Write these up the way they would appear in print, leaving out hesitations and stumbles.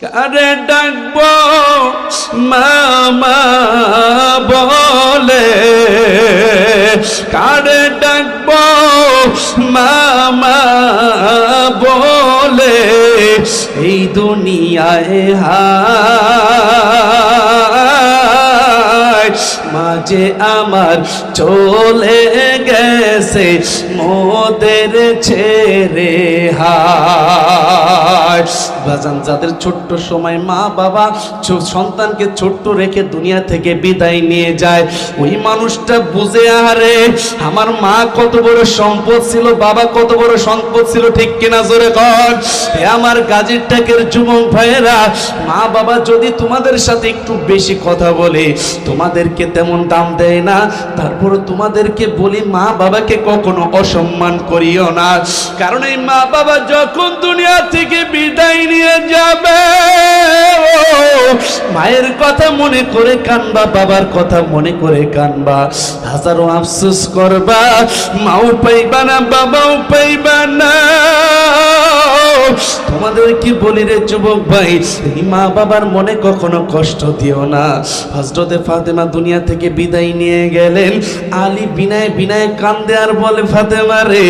কারে ডাকবো মামা বলে, কারে ডাকবো মামা বলে, এই দুনিয়ায় হায় মাঝে আমার চলে গেছে মোদের ছেড়ে হায়। বাজান, যাদের ছোট্ট সময় মা বাবা সন্তানকে ছোট্ট রেখে দুনিয়া থেকে বিদায় নিয়ে যায়, ওই মানুষটা বুঝে আরে আমার মা কত বড় সম্পদ ছিল, বাবা কত বড় সম্পদ ছিল, ঠিক কিনা জোরে কর। আমার গাজীর টাকের যুবক ভাইয়েরা, মা বাবা যদি তোমাদের সাথে একটু বেশি কথা বলে, তোমাদেরকে তেমন দাম দেয় না, তারপর তোমাদেরকে বলি মা বাবাকে কখনো অসম্মান করিও না। কারণ এই মা বাবা যখন দুনিয়া থেকে বিদায় নিয়ে যাবে, মায়ের কথা মনে করে কানবা, বাবার কথা মনে করে কানবা, হাজারো আফসোস করবা, মাও পাইবা না বাবাও পাইবা না। তোমাদের কি বলি রে যুবক ভাই, মা বাবার মনে কখনো কষ্ট দিও না। হযরতে ফাতেমা দুনিয়া থেকে বিদায় নিয়ে গেলেন, আলী বিনায় বিনায় কান্দে আর বলে, ফাতেমা রে,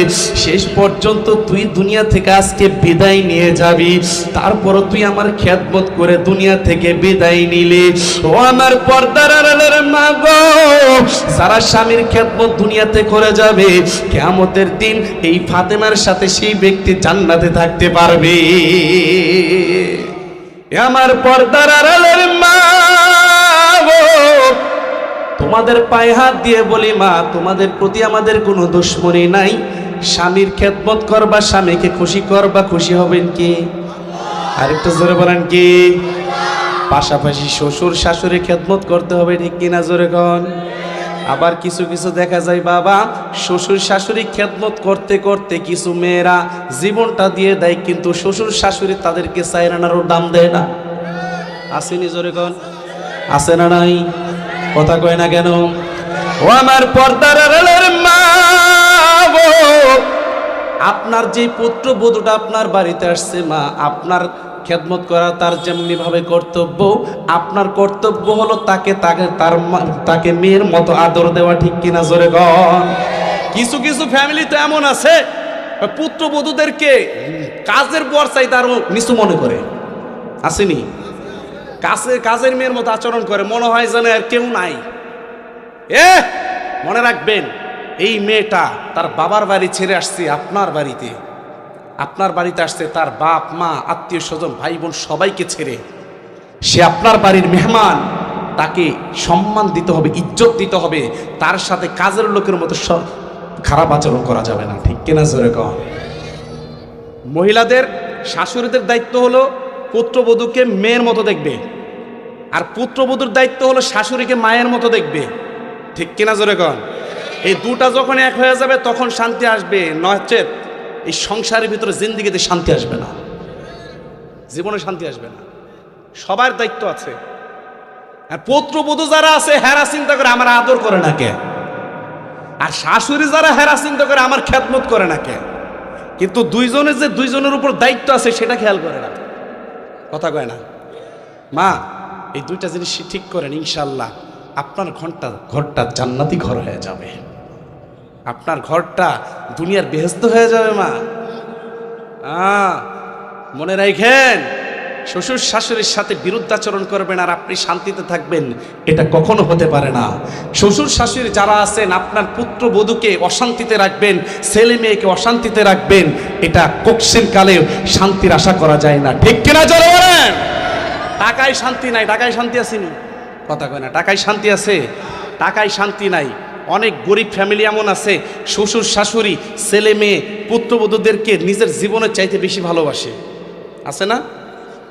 শেষ পর্যন্ত তুই দুনিয়া থেকে আজকে বিদায় নিয়ে যাবি, তারপরও তুই আমার খেদমত করে দুনিয়া থেকে বিদায় নিলি। ও আমার পর্দার আড়ালের মা গো, যারা স্বামীর খেদমত দুনিয়াতে করে যাবে, কিয়ামতের দিন এই ফাতেমার সাথে সেই ব্যক্তি জান্নাতে থাকতে পারবে। আমার পর্দার আড়ালের মা গো, তোমাদের পায়ে হাত দিয়ে বলি মা, তোমাদের প্রতি আমাদের কোনো দুশ্মনী নাই। স্বামীর খেদমত করবা, স্বামীকে খুশি করবা, খুশি হবেন কি? আরেকটু জোরে বলেন কি? পাশাপাশি শ্বশুর শাশুড়ি খেদমত করতে হবে, ঠিক কিনা জোরে কন। আবার কিছু কিছু দেখা যায় বাবা শ্বশুর শাশুড়ি খেদমত করতে করতে কিছু মেয়েরা জীবনটা দিয়ে দেয়, কিন্তু শ্বশুর শাশুড়ি তাদেরকে চাইরানারও দাম দেয় না। আসেনি জোরে কন? আছে না নাই? কথা কয় না কেন? ও আমার পর্দার আড়ালের মা গো, আপনার যে পুত্র বধূটা আপনার বাড়িতে আসছে মা, আপনার খেদমত করা তার যেমনি ভাবে কর্তব্য, আপনার কর্তব্য হলো তাকে তাকে মেয়ের মতো আদর দেওয়া, ঠিক কিনা জোরে কন। কিছু কিছু ফ্যামিলি তো এমন আছে পুত্র বধূদেরকে কাজের পর চাইতে আরো নিচু মনে করে, আসেনি? কাজের মেয়ের মতো আচরণ করে, মনে হয় যেন আর কেউ নাই। মনে রাখবেন, এই মেয়েটা তার বাবার বাড়ি ছেড়ে আসছে আপনার বাড়িতে, আপনার বাড়িতে আসছে তার বাপ মা আত্মীয় স্বজন ভাই বোন সবাইকে ছেড়ে, সে আপনার বাড়ির মেহমান, তাকে সম্মান দিতে হবে, ইজ্জত দিতে হবে, তার সাথে কাজের লোকের মতো খারাপ আচরণ করা যাবে না, ঠিক কিনা জোরে কন। মহিলাদের শাশুড়িদের দায়িত্ব হলো পুত্রবধূকে মেয়ের মতো দেখবে, আর পুত্রবধূর দায়িত্ব হলো শাশুড়িকে মায়ের মতো দেখবে, ঠিক কিনা জোরে কন। এই দুটা যখন এক হয়ে যাবে তখন শান্তি আসবে, নচেত এই সংসারের ভিতরে জিন্দিগিতে শান্তি আসবে না, জীবনে শান্তি আসবে না। সবার দায়িত্ব আছে। আর পুত্রবধূ যারা আছে হেরা চিন্তা করে আমার আদর করে না কে, আর শাশুড়ি যারা হেরা চিন্তা করে আমার খেদমত করে না কে, কিন্তু দুইজনের যে দুইজনের উপর দায়িত্ব আছে সেটা খেয়াল করে না, কথা কয় না। মা, এই দুইটা জিনিস ঠিক করেন, ইনশাল্লাহ আপনার ঘরটা জান্নাতি ঘর হয়ে যাবে, আপনার ঘরটা দুনিয়ার বেহেশত হয়ে যাবে মা। মনে রাখেন, শ্বশুর শাশুড়ির সাথে বিরুদ্ধাচরণ করবেন আর আপনি শান্তিতে থাকবেন, এটা কখনো হতে পারে না। শ্বশুর শাশুড়ি যারা আছেন, আপনার পুত্র বধূকে অশান্তিতে রাখবেন, ছেলে মেয়েকে অশান্তিতে রাখবেন, এটা কোকসিন কালে শান্তির আশা করা যায় না, ঠিক কিনা জোরে বলেন। টাকায় শান্তি নাই, টাকায় শান্তি আসেনি, কথা কয় না। টাকায় শান্তি আছে, টাকায় শান্তি নাই। অনেক গরিব ফ্যামিলি এমন আছে, শ্বশুর শাশুড়ি ছেলে মেয়ে পুত্রবধূদেরকে নিজের জীবনের চাইতে বেশি ভালোবাসে, আছে না?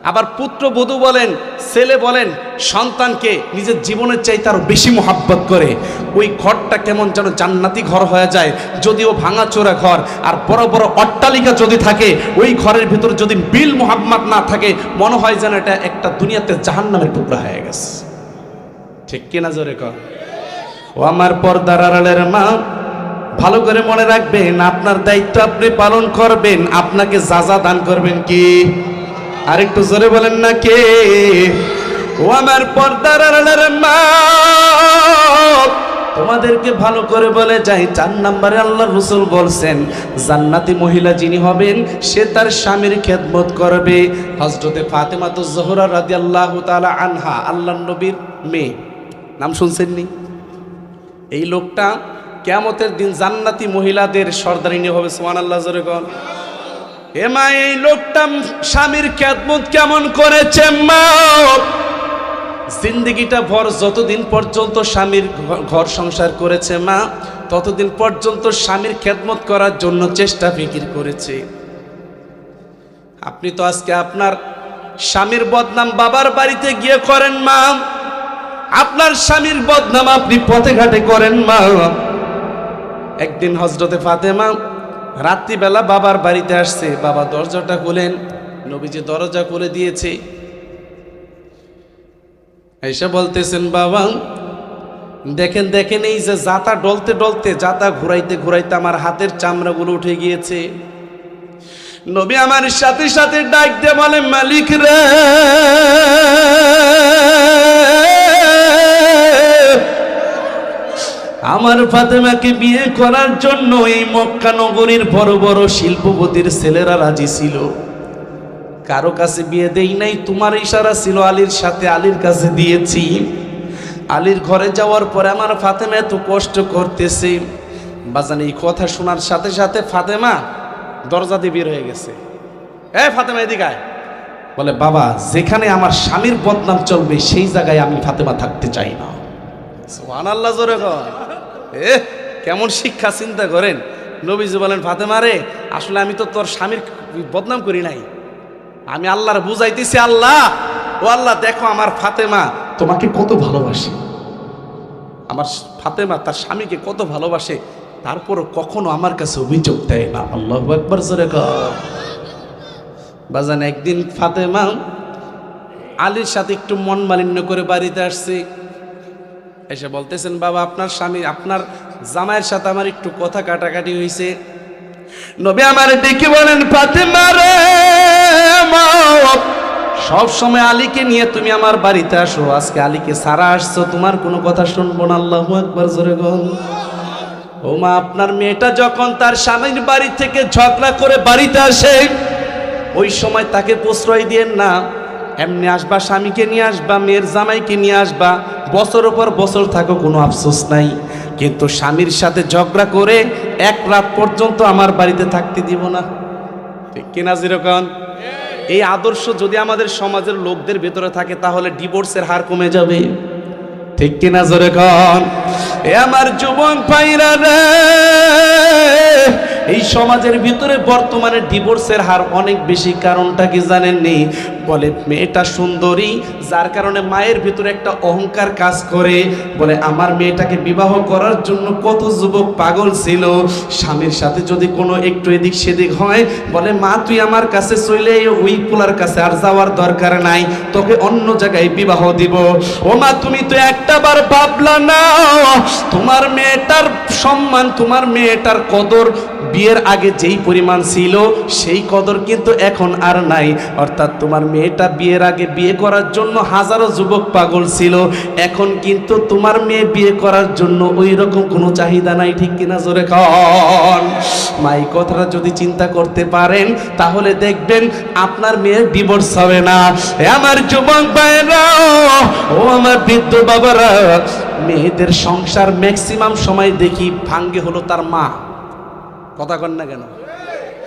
আবার পুত্রবধূ বলেন ছেলে বলেন সন্তানকে নিজের জীবনের চাইতে আরো বেশি মোহাব্বত করে। ওই ঘরটা কেমন যেন জান্নাতি ঘর হয়ে যায়, যদিও ভাঙাচোরা ঘর। আর বড় বড় অট্টালিকা যদি থাকে, ওই ঘরের ভিতর যদি বিল মোহাম্মদ না থাকে, মনে হয় যেন এটা একটা দুনিয়াতে জাহান্নামের টুকরা হয়ে গেছে, ঠিক কিনা জোরে কর। ও আমার পর্দার আড়ালের মা, ভালো করে মনে রাখবেন, আপনার দায়িত্ব আপনি পালন করবেন, আপনাকে যা যা দান করবেন কি আর একটু জোরে বলেন না কে? ও আমার পর্দার আড়ালের মা, তোমাদেরকে ভালো করে বলে যাই, 4 নম্বরে আল্লাহর রাসূল বলছেন জান্নাতি মহিলা যিনি হবেন সে তার স্বামীর খেদমত করবে। হযরতে ফাতেমাতুজ জোহরা রাদিয়াল্লাহু তাআলা আনহা, আল্লাহর নবীর মেয়ে, নাম শুনছেন নি? এই লোকটা কিয়ামতের দিন জান্নাতি মহিলাদের সর্দারিনী হবে। সুবহানাল্লাহ, জোরে কোন। হে মা, এই লোকটা স্বামীর খেদমত কেমন করেছে মা? জিন্দেগিটা ভর যতদিন পর্যন্ত স্বামীর ঘর সংসার করেছে মা, ততদিন পর্যন্ত স্বামীর খেদমত করার জন্য চেষ্টা ফিকির করেছে। আপনি তো আজকে আপনার স্বামীর বদনাম বাবার বাড়িতে গিয়ে করেন মা, আপনার স্বামীর বদনাম আপনি পথে ঘাটে করেন মা। একদিন হযরতে ফাতেমা রাত্রিবেলা বাবার বাড়িতে আসছে, বাবা দরজাটা খুলেন, নবীজি দরজা খুলে দিয়েছে। এসে বলতেছেন বাবা দেখেন দেখেন, এই যে জাতা ডলতে ডলতে, জাতা ঘুরাইতে ঘুরাইতে আমার হাতের চামড়াগুলো উঠে গিয়েছে। নবী আমার সাথে সাথে ডাক দিয়ে বলে মালিক রে, আমার ফাতেমাকে বিয়ে করার জন্য এই মক্কা নগরীর বড় বড় শিল্পপতির ছেলেরা রাজি ছিল, কারো কাছে বিয়ে দেই নাই, তোমার ইশারা ছিল আলীর সাথে, আলীর কাছে দিয়েছি। আলীর ঘরে যাওয়ার পরে আমার ফাতেমা এত কষ্ট করতেছে। বাজান এই কথা শোনার সাথে সাথে ফাতেমা দরজা দিয়ে বের হয়ে গেছে। ফাতেমা এদিকে আয়। বলে বাবা, যেখানে আমার স্বামীর বদনাম চলবে সেই জায়গায় আমি ফাতেমা থাকতে চাই না। সুবহানাল্লাহ, জোরে কর। কেমন শিক্ষা চিন্তা করেন। নবীজি বলেন ফাতেমা রে, আসলে আমি তো তোর স্বামীর বদনাম করি নাই, আমি আল্লাহর বুঝাইতেছি, আল্লাহ ও আল্লাহ দেখো আমার ফাতেমা তোমাকে কত ভালোবাসে, আমার ফাতেমা তার স্বামীকে কত ভালোবাসে, তারপরও কখনো আমার কাছে অভিযোগ দেয় না। আল্লাহু আকবার, জোরে কর। বাজান একদিন ফাতেমা আলীর সাথে একটু মন মালিন্য করে বাড়িতে আসছে। এসে বলতেছেন বাবা, আপনার স্বামী, আপনার জামাইয়ের সাথে আমার একটু কথা কাটাকাটি হয়েছে। নবী আমার ডেকে বলেন ফাতেমা রে, সব সময় আলীকে নিয়ে তুমি আমার বাড়িতে আসো, আজকে আলীকে সারা আসছো, তোমার কোনো কথা শুনবো না। আল্লাহু আকবার, জোরে বল। ও মা, আপনার মেয়েটা যখন তার স্বামীর বাড়ি থেকে ঝগড়া করে বাড়িতে আসে, ওই সময় তাকে প্রশ্রয় দিয়েন না। এমনি আসবা, স্বামীকে নিয়ে আসবা, মেয়ের জামাইকে নিয়ে আসবা, বছরের পর বছর থাকো, কোনো আফসোস নাই। কিন্তু স্বামীর সাথে ঝগড়া করে 1 রাত পর্যন্ত আমার বাড়িতে থাকতে দিব না। ঠিক কিনা? যেরকম এই আদর্শ যদি আমাদের সমাজের লোকদের ভেতরে থাকে তাহলে ডিভোর্সের হার কমে যাবে। ঠিক কিনা? জোরে কন। এ আমার যুবক ভাইরা রে, এই সমাজের ভিতরে বর্তমানে ডিভোর্সের হার অনেক বেশি। কারণটা কি জানেননি? বলে মেয়েটা সুন্দরী, যার কারণে মায়ের ভিতরে একটা অহংকার কাজ করে। বলে আমার মেয়েটাকে বিবাহ করার জন্য কত যুবক পাগল ছিল, স্বামীর সাথে যদি কোনো একটু এদিক সেদিক হয়, বলে মা তুই আমার কাছে চলে ওই পোলার কাছে আর যাওয়ার দরকার নাই, তোকে অন্য জায়গায় বিবাহ দিব। ও মা, তুমি তো একটাবার ভাবলা না তোমার মেয়েটার সম্মান, তোমার মেয়েটার কদর বিয়ের আগে যেই পরিমাণ ছিল সেই কদর কিন্তু এখন আর নাই। অর্থাৎ তোমার মেয়েটা বিয়ের আগে বিয়ে করার জন্য হাজারো যুবক পাগল ছিল, এখন কিন্তু তোমার মেয়ে বিয়ে করার জন্য ওই রকম কোনো চাহিদা নাই। ঠিক কিনা? জোরে কন। মাই কথাটা যদি চিন্তা করতে পারেন তাহলে দেখবেন আপনার মেয়ের ডিভোর্স হবে না। আমার যুবক ভাইরা, ও আমার বৃদ্ধ বাবারা, মেয়েদের সংসার ম্যাক্সিমাম সময় দেখি ভাঙ্গে হলো তার মা। কথা কন না কেন?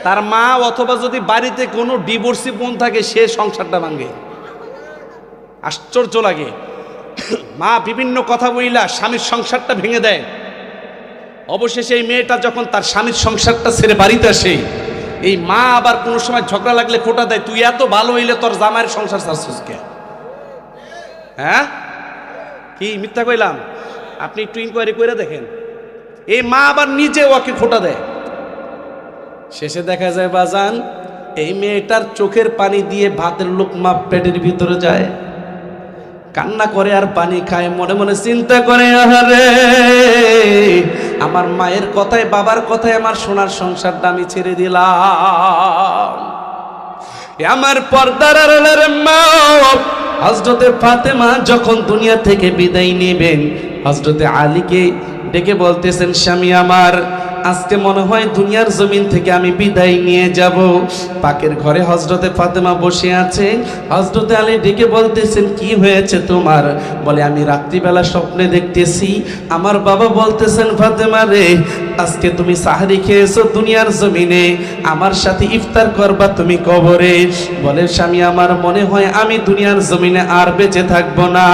তার মা, অথবা যদি বাড়িতে কোনো ডিভোর্সি বোন থাকে সে সংসারটা ভাঙে। আশ্চর্য লাগে। মা বিভিন্ন কথা বইলা স্বামীর সংসারটা ভেঙে দেয়। অবশেষে এই মেয়েটা যখন তার স্বামীর সংসারটা ছেড়ে বাড়িতে আসে, এই মা আবার কোনো সময় ঝগড়া লাগলে খোটা দেয়, তুই এত ভালো হইলে তোর জামাইয়ের সংসার ছাড়ছিস কে? হ্যাঁ, কি মিথ্যা কইলাম? আপনি একটু ইনকোয়ারি করে দেখেন। এই মা আবার নিজে ওকে খোটা দেয়। শেষে দেখা যায় বাজান, এই মেয়েটার চোখের পানি দিয়ে ভাতের লোকমা পেটের ভিতরে যায়, কান্না করে আর পানি খায়, মনে মনে চিন্তা করে আহারে আমার মায়ের কথায়, বাবার কথায় আমার সোনার সংসারটা আমি ছেড়ে দিলাম। আমার পর্দার আড়ালের মা, হযরতে ফাতেমা যখন দুনিয়া থেকে বিদায় নেবেন, হযরতে আলীকে ডেকে বলতেছেন, স্বামী আমার, আজকে মনে হয় দুনিয়ার জমিন থেকে আমি বিদায় নিয়ে যাব। পাকের ঘরে হযরতে ফাতেমা বসে আছে, হযরতে আলী ডেকে বলতেছেন, কি হয়েছে তোমার? বলে, আমি রাত্রিবেলা স্বপ্নে দেখতেছি আমার বাবা বলতেছেন, ফাতেমা রে, আজকে তুমি সাহরি খেয়েছো দুনিয়ার জমিনে, আমার সাথে ইফতার করবা তুমি কবরে। বলে, স্বামী আমার, মনে হয় আমি দুনিয়ার জমিনে আর বেঁচে থাকবো না।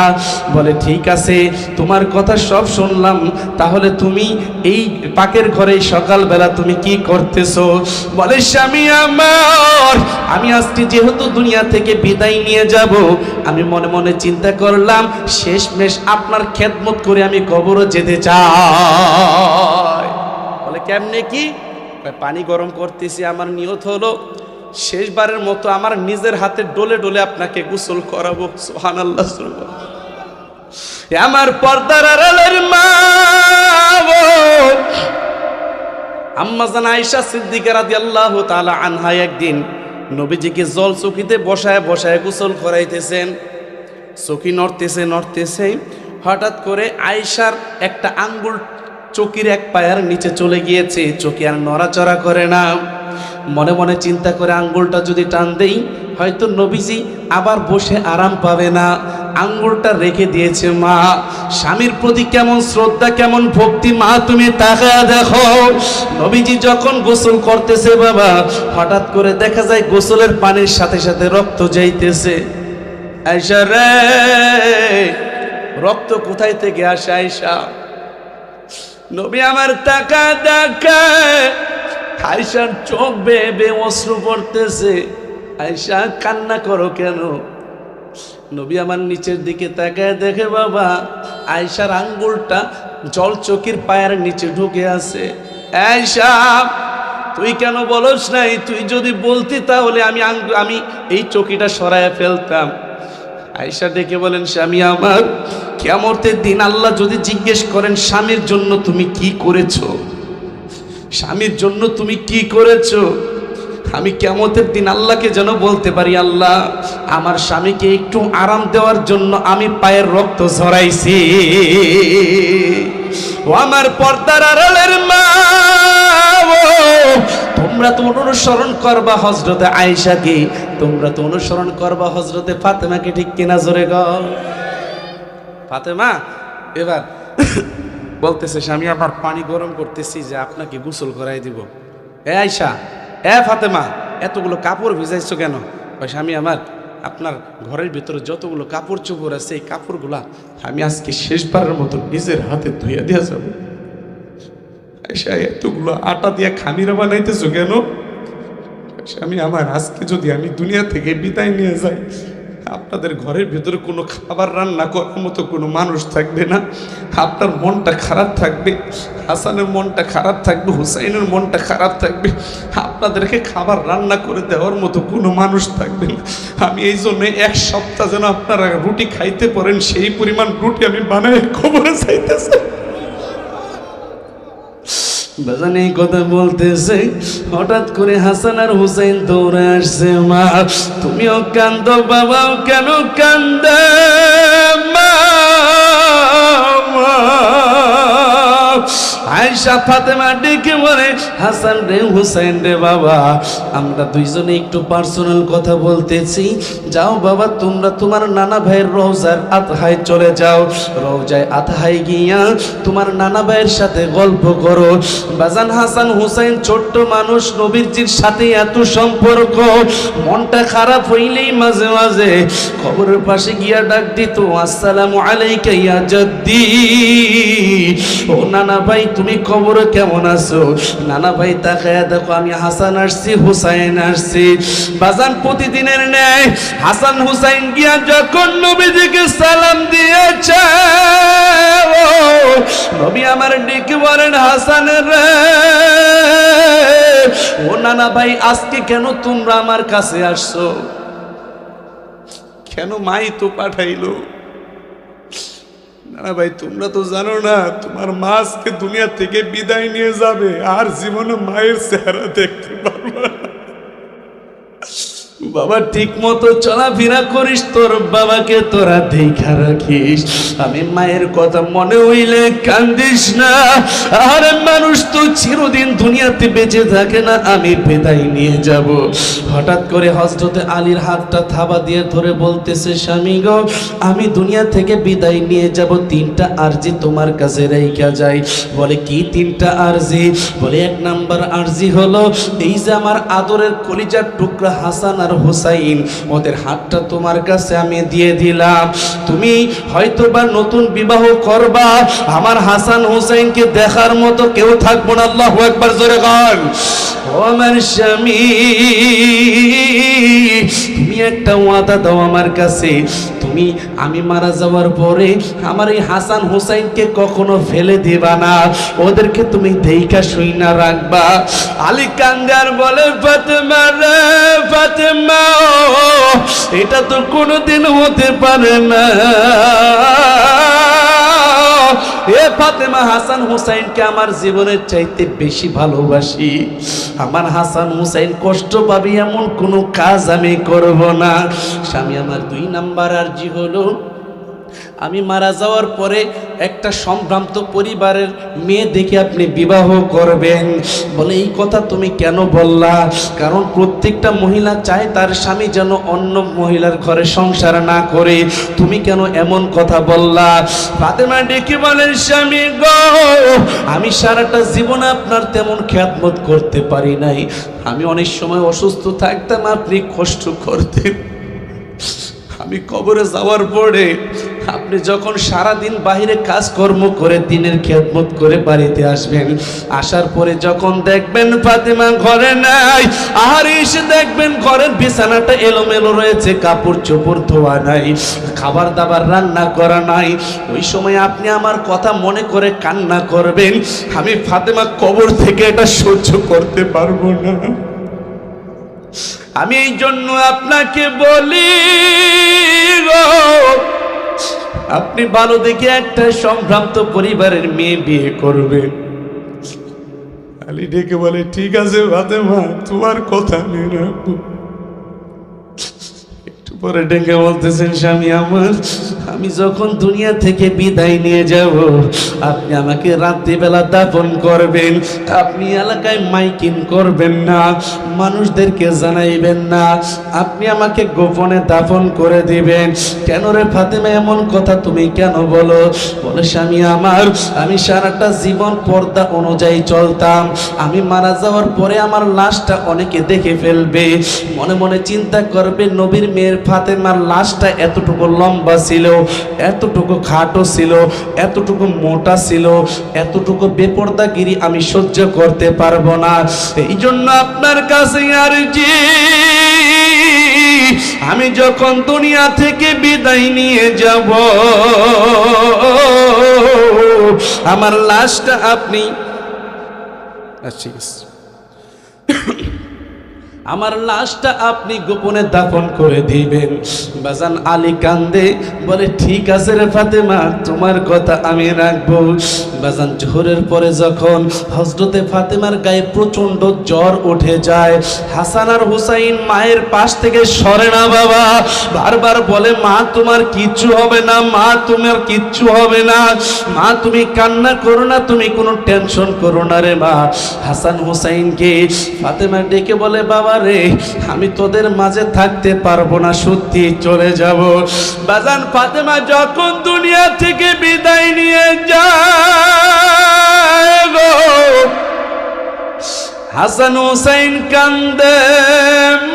বলে, ঠিক আছে, তোমার কথা সব শুনলাম, তাহলে তুমি এই পাকের ঘরে সকালবেলা তুমি কি করতেছো? বলে, স্বামী আমার, আমি আজকে যেহেতু দুনিয়া থেকে বিদায় নিয়ে যাব, আমি মনে মনে চিন্তা করলাম শেষমেশ আপনার খেদমত করে আমি কবরে যেতে চাই। বলে, কেমনে কি? পানি গরম করতেছি, আমার নিয়ত হলো শেষবারের মতো আমার নিজের হাতে ডলে ডলে আপনাকে গোসল করাবো। সুবহানাল্লাহ। আমার পর্দার আড়ালের মা, আম্মা জান আয়েশা সিদ্দিকা রাদিয়াল্লাহু তাআলা আনহা একদিন নবীজিকে জল চকিতে বসায় বসায় গোসল করাইতেছেন। চকি নড়তেছে, হঠাৎ করে আয়েশার একটা আঙ্গুল চকির এক পায়ের নিচে চলে গিয়েছে, চকি আর নড়াচড়া করে না। মনে মনে চিন্তা করে, আঙ্গুলটা যদি টান দেই হয়তো নবীজি আবার বসে আরাম পাবে না। আঙ্গুলটা রেখে দিয়েছে মা। স্বামীর প্রতি কেমন শ্রদ্ধা, কেমন ভক্তি, মা তুমি তাকায়া দেখো। নবীজি যখন গোসল করতেছে বাবা, হঠাৎ করে দেখা যায় গোসলের পানির সাথে সাথে রক্ত যাইতেছে। আয়েশা রে, রক্ত কোথায় থেকে আসে আয়েশা? নবী আমার তাকা দেখায়, আয়েশার চোখ বেয়ে বেয়ে অশ্রু পড়তেছে। আয়েশা, কান্না করো কেন? নবী আমার নিচের দিকে তাকায় দেখে বাবা, আয়েশার আঙ্গুলটা জল চকির পায়ের নিচে ঢুকে আছে। আয়েশা, তুই কেন বলস নাই? তুই যদি বলতি তাহলে আমি এই চকিটা সরায় ফেলতাম। আয়েশা ডেকে বলেন, স্বামী আমার, কিয়ামতের দিন আল্লাহ যদি জিজ্ঞেস করেন স্বামীর জন্য তুমি কি করেছো, স্বামীর জন্য তুমি কি করেছো, আমি কিয়ামতের দিন আল্লাহকে যেন বলতে পারি, আল্লাহ, আমার স্বামীকে একটু আরাম দেওয়ার জন্য আমি পায়ের রক্ত ঝরাইছি। ও আমার পর্দার আড়ালের মা, তোমরা তো অনুসরণ করবা হযরতে আয়েশাকে, তোমরা তো অনুসরণ করবা হযরতে ফাতেমাকে, ঠিক কিনা? জোরে গো। ফাতেমা এবার বলতেছে, স্বামী আমার, পানি গরম করতেছি যে আপনাকে গোসল করাই দিব। এ আয়েশা, এ ফাতেমা, এতগুলো কাপড় ভিজাইছো কেন? স্বামী আমার, আপনার ঘরের ভিতরে যতগুলো কাপড় চোপড় আছে এই কাপড়গুলা আমি আজকে শেষবারের মতো নিজের হাতে ধুইয়া দিয়া যাব। আয়েশা, এতগুলো আটা দিয়া খামিরা বানাইতেছো কেন? স্বামী আমার, আজকে যদি আমি দুনিয়া থেকে বিদায় নিয়ে যাই, আপনাদের ঘরের ভিতরে কোনো খাবার রান্না করার মতো কোনো মানুষ থাকবে না। আপনার মনটা খারাপ থাকবে, হাসানের মনটা খারাপ থাকবে, হুসাইনের মনটা খারাপ থাকবে, আপনাদেরকে খাবার রান্না করে দেওয়ার মতো কোনো মানুষ থাকবে না। আমি এই জন্য এক সপ্তাহ যেন আপনারা রুটি খাইতে পারেন সেই পরিমাণ রুটি আমি বানাই খবরে চাইতেছি। বাজান এই কথা বলতেছে, হঠাৎ করে হাসান আর হুসাইন দৌড়ে আসছে। মা, তুমিও কান্দো, বাবাও কেন কান্দে? মা, আয়েশা ফাতেমা ডেকে বলে, হাসান রে, হুসাইন রে, বাবা, আমরা দুইজনে একটু পার্সোনাল কথা বলতেছি। যাও বাবা, তোমরা তোমার নানা ভাইয়ের রওজার আতহায় চলে যাও। রওজায় আতহায় গিয়া তোমার নানা ভাইয়ের সাথে গল্প করো। বাজান হাসান হুসাইন ছোট্ট মানুষ, নবীজির সাথে এত সম্পর্ক, মনটা খারাপ হইলেই মাঝে মাঝে কবরের পাশে গিয়া ডাক দিত, আসসালামু আলাইকা ইয়া জাদ্দি। ও নানা ভাই, তুমি কবরে কেমন আছো? নানা ভাই তাকায়া দেখো, আমি হাসান আসছি, হুসাইন আসছি। বাজান প্রতিদিনের ন্যায় হাসান হুসাইন গিয়া যখন নবীজিকে সালাম দিয়েছে, নবী আমার ডেকে বলেন, হাসান রে, ও নানা ভাই, আজকে কেন তোমরা আমার কাছে আসছো? কেন? মাই তো পাঠাইলো। না ভাই, তোমরা তো জানো না, তোমার মা আজকে দুনিয়া থেকে বিদায় নিয়ে যাবে, আর জীবনে মায়ের চেহারা দেখতে পারবে না। বাবা ঠিক মতো চলাফেরা করিস, তোর বাবাকে তোরা দেখা রাখিস। আমি মায়ের কথা মনে হইলে কান্দিস না। আরে মানুষ তো চিরদিন দুনিয়াতে বেঁচে থাকে না, আমি বিদায় নিয়ে যাব। হঠাৎ করে হযরতে আলীর হাতটা থাবা দিয়ে ধরে বলতেছে, স্বামী গো আমি দুনিয়া থেকে বিদায় নিয়ে যাব, তিনটা আরজি তোমার কাছে রেখা যাই। বলে কি তিনটা আরজি? বলে এক নাম্বার আরজি হলো এই যে আমার আদরের কলিজার টুকরা হাসান আর হুসাইন, ওদের হাতটা তোমার কাছে আমি দিয়ে দিলাম। তুমি হয়তোবা নতুন বিবাহ করবা, আমার হাসান হুসাইনকে দেখার মতো কেউ থাকবো না। আল্লাহু আকবার, জোরে বল। ও আমার স্বামী, তুমি একটা ওয়াদা দাও আমার কাছে, তুমি আমি মারা যাওয়ার পরে আমার এই হাসান হুসাইনকে কখনো ফেলে দিবা না, ওদেরকে তুমি দেইখা শুইনা রাখবা। আলী কান্দার বলে, ফাতেমা রে ফাতেমা, এটা তো কোনোদিন হতে পারে না। এ ফাতেমা, হাসান হুসাইনকে আমার জীবনের চাইতে বেশি ভালোবাসি। আমার হাসান হুসাইন কষ্ট পাবি এমন কোনো কাজ আমি করব না। স্বামী আমার দুই নাম্বার আরজি হলো আমি মারা যাওয়ার পরে একটা সম্ভ্রান্ত পরিবারের মেয়ে দেখে আপনি বিবাহ করবেন। বলে এই কথা তুমি কেন বললা? কারণ প্রত্যেকটা মহিলা চায় তার স্বামী যেন অন্য মহিলার ঘরে সংসার না করে, তুমি কেন এমন কথা বললা? ফাতেমা ডেকে বলেন, স্বামী গো আমি সারাটা জীবন আপনার তেমন খেদমত করতে পারি নাই, আমি অনেক সময় অসুস্থ থাকতাম, আপনি কষ্ট করতেন। আমি কবরে যাওয়ার পরে আপনি যখন সারাদিন বাইরে কাজকর্ম করে দিনের খেদমত করে বাড়িতে আসবেন, আসার পরে যখন দেখবেন ফাতেমা ঘরে নাই, আর এসে দেখবেন ঘরের বিছানাটা এলোমেলো রয়েছে, কাপড় চোপড় ধোয়া নাই, খাবার দাবার রান্না করা নাই, ওই সময় আপনি আমার কথা মনে করে কান্না করবেন। আমি ফাতেমা কবর থেকে এটা সহ্য করতে পারবো না। আমি এই জন্য আপনাকে বলি গো, আপনি ভালো দেখে একটা সম্ভ্রান্ত পরিবারের মেয়ে বিয়ে করবেন। আলী ডেকে বলে, ঠিক আছে ফাতেমা, তোমার কথা আমি রাখবো। একটু পরে ডেকে বলতেছেন, স্বামী আমার, আমি যখন দুনিয়া থেকে বিদায় নিয়ে যাব, আপনি আমাকে রাত্রিবেলা দাফন করবেন, আপনি এলাকায় মাইকিং করবেন না, মানুষদেরকে জানাইবেন না, আপনি আমাকে গোপনে দাফন করে দিবেন। কেন রে ফাতেমা, এমন কথা তুমি কেন বলো? বলে, স্বামী আমার, আমি সারাটা জীবন পর্দা অনুযায়ী চলতাম, আমি মারা যাওয়ার পরে আমার লাশটা অনেকে দেখে ফেলবে, মনে মনে চিন্তা করবে নবীর মেয়ের ফাতেমার লাশটা এতটুকু লম্বা ছিল, এতটুকু খাটো ছিল, এতটুকু মোটা ছিল, এতটুকু বেপরদাগিরি আমি সহ্য করতে পারবো না। এই জন্য আপনার কাছে আরজি, আমি যখন দুনিয়া থেকে বিদায় নিয়ে যাব, আমার লাশটা আপনি আমার লাশটা আপনি গোপনে দাফন করে দিবেন। বাজান আলী কান্দে বলে, ঠিক আছে রে ফাতেমা, তোমার কথা আমি রাখবো। বাজান জোহরের পরে যখন হযরতে ফাতেমার গায়ে প্রচন্ড জ্বর উঠে যায়, হাসান আর হুসাইন মায়ের পাশ থেকে সরে না বাবা, বারবার বলে, মা তোমার কিচ্ছু হবে না, মা তোমার কিচ্ছু হবে না, মা তুমি কান্না করো না, তুমি কোনো টেনশন করো না রে মা। হাসান হুসাইনকে ফাতেমা ডেকে বলে, বাবা রে, আমি তোদের মাঝে থাকতে পারবো না, সত্যি চলে যাব। বাজান ফাতেমা যখন দুনিয়া থেকে বিদায় নিয়ে যায় গো, হাসান হুসাইন কান্দে,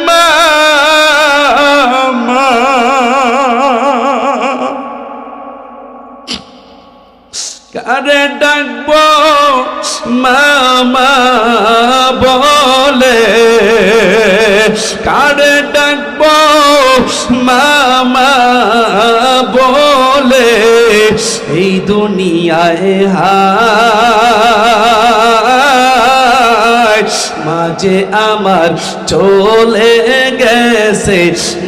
মা মা, কারে ডাকবো মামা বলে, কারে ডাকবো মামা বলে, এই দুনিয়ায় হায় মাঝে আমার চলে গেছে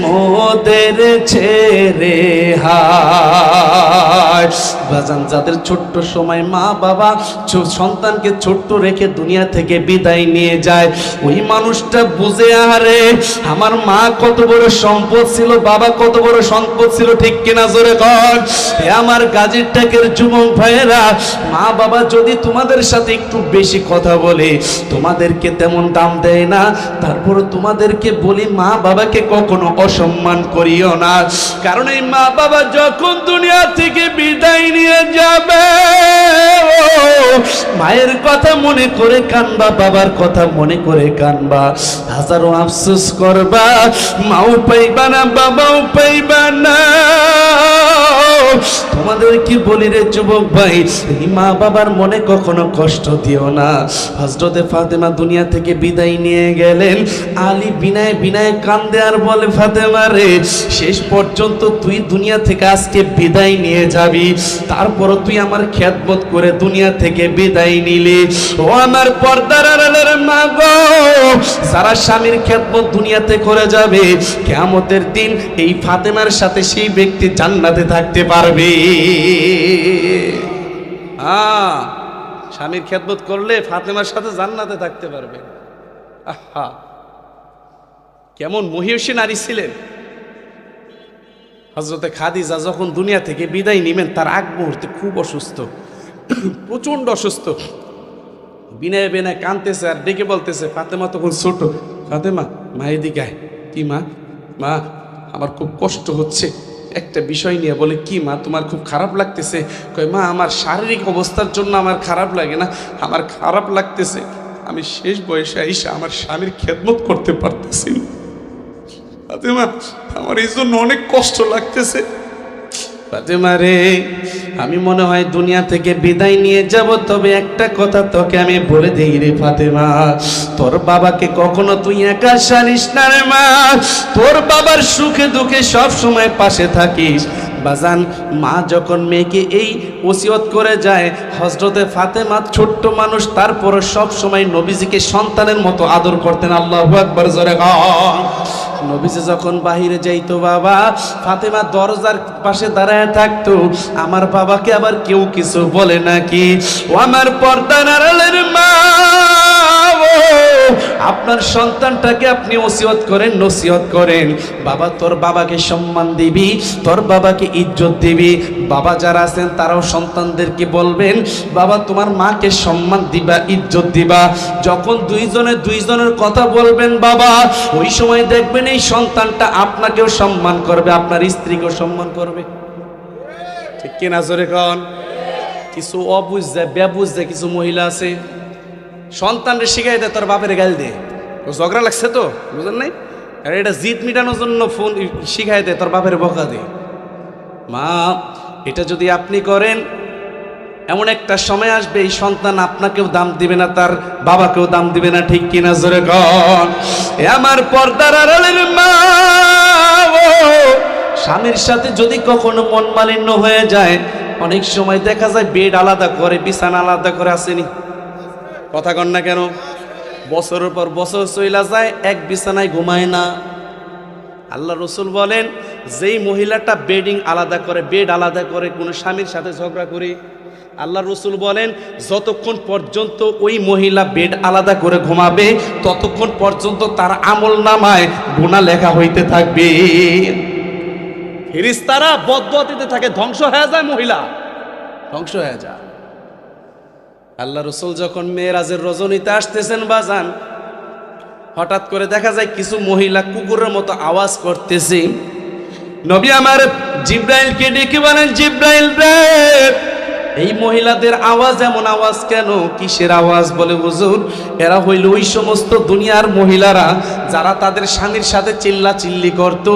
মোদের ছেড়ে হায়। বাজান যাদের ছোট্ট সময় মা বাবা সন্তানকে ছোট্ট রেখে দুনিয়া থেকে বিদায় নিয়ে যায়, ওই মানুষটা বুঝে আরে আমার মা কত বড় সম্পদ ছিল, বাবা কত বড় সম্পদ ছিল, ঠিক কিনা জোরে কর। আমার গাজীর টাকের যুবক ভাইয়েরা, মা বাবা যদি তোমাদের সাথে একটু বেশি কথা বলে, তোমাদেরকে তেমন দাম দেয় না, তারপর তোমাদেরকে বলি মা বাবাকে কখনো অসম্মান করিও না। কারণ এই মা বাবা যখন দুনিয়া থেকে বিদায় নিয়ে যাবে, মায়ের কথা মনে করে কানবা, বাবার কথা মনে করে কানবা, হাজারো আফসোস করবা, মাও পাইবা না বাবাও পাইবা না। তোমাদের কি বলি রে যুবক ভাই, এই মা বাবার মনে কখনো কষ্ট দিও না। হযরতে ফাতেমা দুনিয়া থেকে বিদায় নিয়ে গেলেন, আলী বিনায় বিনায় কান্দে আর বলে ফাতেমা রে, শেষ পর্যন্ত তুই দুনিয়া থেকে আজকে বিদায় নিয়ে যাবি, তারপরও তুই আমার খেদমত করে দুনিয়া থেকে বিদায় নিলি। ও আমার পর্দার আড়ালের মা গো, যারা স্বামীর খেদমত দুনিয়াতে করে যাবে, কিয়ামতের দিন এই ফাতেমার সাথে সেই ব্যক্তি জান্নাতে থাকতে পারবে। স্বামীর খেদমত করলে ফাতেমার সাথে জান্নাতে থাকতে পারবে। আহা, কেমন মহিয়সী নারী ছিলেন। হযরতে খাদিজা যখন দুনিয়া থেকে বিদায় নিবেন, তার আগ মুহূর্তে খুব অসুস্থ, প্রচন্ড অসুস্থ, বিনয় বিনয় কাঁদতেছে আর ডেকে বলতেছে, ফাতেমা তখন ছোট, ফাতেমা মা এদিকে আয়। কি মা? মা আমার খুব কষ্ট হচ্ছে একটা বিষয় নিয়ে। বলে কি মা, তোমার খুব খারাপ লাগতেছে? কয় মা আমার শারীরিক অবস্থার জন্য আমার খারাপ লাগে না, আমার খারাপ লাগতেছে আমি শেষ বয়সে আইসা আমার স্বামীর খেদমত করতে পারতেছি না। ফাতেমা আমার এই জন্য অনেক কষ্ট লাগতেছে। ফাতেমা রে, আমি মনে হয় দুনিয়া থেকে বিদায় নিয়ে যাব, তবে একটা কথা তোকে আমি বলে দিই রে ফাতেমা, তোর বাবাকে কখনো তুই একা ছাড়িস না রে মা, তোর বাবার সুখে দুঃখে সব সময় পাশে থাকিস। বাজান, মা যখন মেয়েকে এই ওসিয়ত করে যায়, হযরতে ফাতেমা ছোট্ট মানুষ, তারপরও সব সময় নবীজিকে সন্তানের মতো আদর করতেন। আল্লাহু আকবার জোরে গান। নবীজি যখন বাহিরে যাইতো, বাবা ফাতেমা দরজার পাশে দাঁড়ায় থাকতো, আমার বাবাকে আবার কেউ কিছু বলে নাকি? ও আমার পর্দার আড়ালের মা, আপনার সন্তানটাকে আপনি ওসিয়ত করেন, নসিহত করেন, বাবা তোর বাবাকে সম্মান দিবি, তোর বাবাকে ইজ্জত দিবি। বাবা যারা আছেন তারাও সন্তানদেরকে বলবেন, বাবা তোমার মাকে সম্মান দিবা, ইজ্জত দিবা। যখন দুইজনের কথা বলবেন বাবা, ওই সময় দেখবেন এই সন্তানটা আপনাকেও সম্মান করবে, আপনার স্ত্রীকেও সম্মান করবে। ঠিক কিনা জোরে কন? কিছু অবুঝে বেবুঝে কিছু মহিলা আছে, সন্তানরে শিখাই দেয় তোর বাপের গাল দে, ঝগড়া লাগছে তো বুঝেন নাই, আর এটা জিদ মিটানোর জন্য ফোন শিখাই দেয় তোর বাপের বকা দে। মা, এটা যদি আপনি করেন, এমন একটা সময় আসবে এই সন্তান আপনাকেও দাম দিবে না, তার বাবাকেও দাম দিবে না। ঠিক কিনা জোরে কন? এ আমার পর্দার আড়ালের মা, স্বামীর সাথে যদি কখনো মন মালিন্য হয়ে যায়, অনেক সময় দেখা যায় বেড আলাদা করে, বিছানা আলাদা করে, আসেনি? কথা কন না কেন? বছরের পর বছর চইলা যায়, এক বিছানায় ঘুমায় না। আল্লাহ রসুল বলেন, যেই মহিলাটা বেড আলাদা করে কোনো স্বামীর সাথে ঝগড়া করে, আল্লাহ রসুল বলেন যতক্ষণ পর্যন্ত ওই মহিলা বেড আলাদা করে ঘুমাবে, ততক্ষণ পর্যন্ত তার আমল নামায় গুনাহ লেখা হইতে থাকবে। ফেরেশতারা বদদুয়া দিতে থাকে, ধ্বংস হয়ে যায় মহিলা, ধ্বংস হয়ে যায়। আল্লাহ রসুল যখন মেরাজের রজনীতে আসতেছেন বাজান, হঠাৎ করে দেখা যায় কিছু মহিলা কুকুরের মতো আওয়াজ করতেছে। নবী আমার জিব্রাইলকে ডেকে বলেন, জিব্রাইল রে, এই মহিলাদের আওয়াজ এমন আওয়াজ কেন? কিসের আওয়াজ? বলে হুজুর, এরা হইল ওই সমস্ত দুনিয়ার মহিলারা যারা তাদের স্বামীর সাথে চিল্লাচিল্লি করত।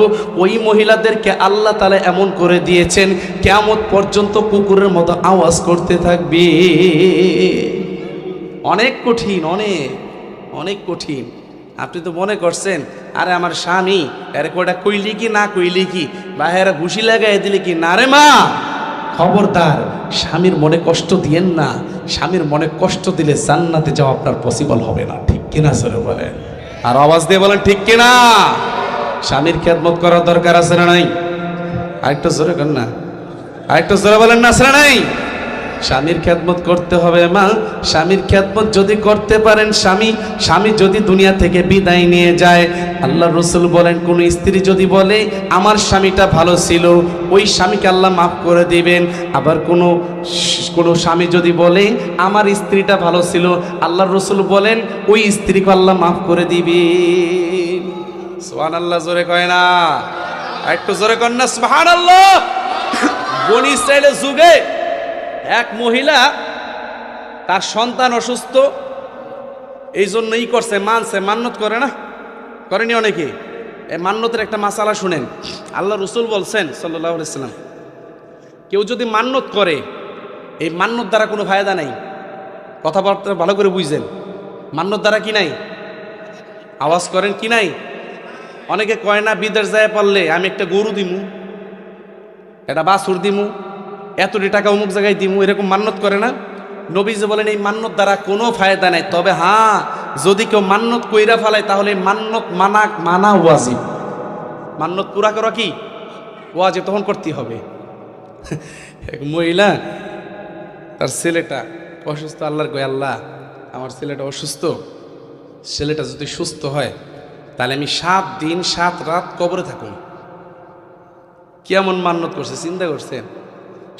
ওই মহিলাদেরকে আল্লাহ তাআলা এমন করে দিয়েছেন, কিয়ামত পর্যন্ত কুকুরের মতো আওয়াজ করতে থাকবে। অনেক কঠিন, অনেক অনেক কঠিন। আপনি তো মনে করছেন আরে আমার স্বামী এর কোটা কইলি কি না কইলি কি, বা এরা ঘুষি লাগাই দিলি কি না। রে মা, খবরদার, স্বামীর মনে কষ্ট দিয়েন না। স্বামীর মনে কষ্ট দিলে জান্নাতে যাওয়া আপনার পসিবল হবে না। ঠিক কিনা সরে বলেন, আর আওয়াজ দিয়ে বলেন ঠিক কিনা। স্বামীর খেদমত করার দরকার আছে না নাই? আরেকটু জোরে কর না। আর একটু জোরে বলেন না, আসলে নাই? স্বামীর খেদমত করতে হবে মা। স্বামীর খেদমত যদি করতে পারেন, স্বামী যদি দুনিয়া থেকে বিদায় নিয়ে যায়, আল্লাহ রসুল বলেন কোন স্ত্রী যদি বলে আমার স্বামীটা ভালো ছিল, ওই স্বামীকে আল্লাহ মাফ করে দিবেন। আবার কোনো স্বামী যদি বলে আমার স্ত্রীটা ভালো ছিল, আল্লাহ রসুল বলেন ওই স্ত্রীকে আল্লাহ মাফ করে দিবেন। সুবহানাল্লাহ জোরে কয় না? একটু জোরে কর না সুবহানাল্লাহ। বনি ইসরাইলের যুগে এক মহিলা, তার সন্তান অসুস্থ, এই জন্য করছে, মান্নত করে না, করেনি অনেকে। এই মান্নতের একটা মাসালা শুনেন। আল্লাহ রসুল বলছেন সাল্লাল্লাহু আলাইহি ওয়াসাল্লাম, কেউ যদি মান্নত করে, এই মান্নত দ্বারা কোনো ফায়দা নাই। কথাবার্তা ভালো করে বুঝছেন? মান্নত দ্বারা কি নাই? আওয়াজ করেন, কি নাই? অনেকে কয় না বিদেশ যায় পারলে আমি একটা গরু দিমু, একটা বাছুর দিমু, এতটি টাকা অমুক জায়গায় দিমু, এরকম মান্নত করে না? নবীজি বলেন এই মান্নত দ্বারা কোনো ফায়দা নাই। তবে হ্যাঁ, যদি কেউ মান্নত কইরা ফেলায় তাহলে মান্নত মানা ওয়াজিব। মান্নত পুরা করা কি ওয়াজিব, তখন করতে হবে। এক মহিলা, তার ছেলেটা অসুস্থ, আল্লাহর কয় আল্লাহ আমার ছেলেটা অসুস্থ, ছেলেটা যদি সুস্থ হয় তাহলে আমি 7 দিন 7 রাত কবরে থাকুন। কেমন মান্নত করছে চিন্তা করছেন?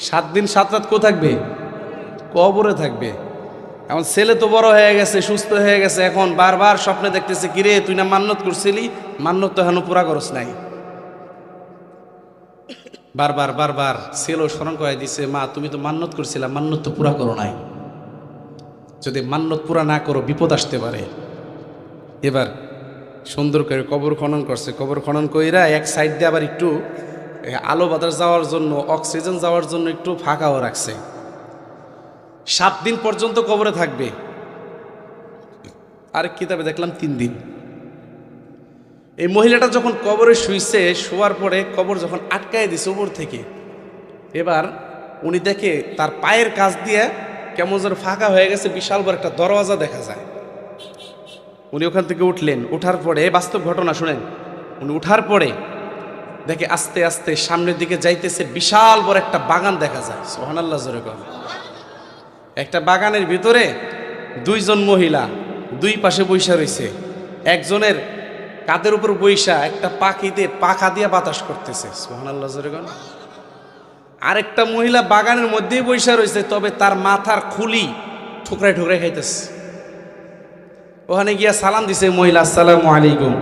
7 দিন 7 রাত কোথায় থাকবে? কবরে থাকবে। এখন ছেলে তো বড় হয়ে গেছে, সুস্থ হয়ে গেছে, এখন বারবার স্বপ্নে দেখতেছে, কিরে তুই না মান্নত করছিলি, মান্নত তো এখনো পুরা করস নাই। বারবার ছেলেও স্মরণ করে দিছে, মা তুমি তো মান্নত করছিলা, মান্নত তো পুরা করো নাই, যদি মান্নত পুরা না করো বিপদ আসতে পারে। এবার সুন্দর করে কবর খনন করছে। কবর খনন কইরা এক সাইড দিয়ে আবার একটু আলো বাতাস যাওয়ার জন্য, অক্সিজেন যাওয়ার জন্য একটু ফাঁকাও রাখছে। 7 দিন পর্যন্ত কবরে থাকবে। আরেক কিতাবে দেখলাম 3 দিন। এই মহিলাটা যখন কবরে শুইছে, শোয়ার পরে কবর যখন আটকায় দিছে উপর থেকে, এবার উনি দেখে তার পায়ের কাছ দিয়ে কেমন যেন ফাঁকা হয়ে গেছে, বিশাল বড় একটা দরওয়াজা দেখা যায়। উনি ওখান থেকে উঠলেন। উঠার পরে, বাস্তব ঘটনা শুনেন, উনি উঠার পরে দেখে আস্তে আস্তে সামনের দিকে যাইতেছে, বিশাল বড় একটা বাগান দেখা যায়। সুবহানাল্লাহ জোরে কর। একটা বাগানের ভিতরে 2 জন মহিলা 2 পাশে বৈশা রয়েছে। একজনের কাঁধের উপর বৈশা একটা পাখিতে পাখা দিয়ে বাতাস করতেছে। সুবহানাল্লাহ জোরে কর। আরেকটা মহিলা বাগানের মধ্যেই বৈশা রয়েছে, তবে তার মাথার খুলি ঠুকরাই খাইতেছে। ওখানে গিয়া সালাম দিছে মহিলা, আসসালামু আলাইকুম।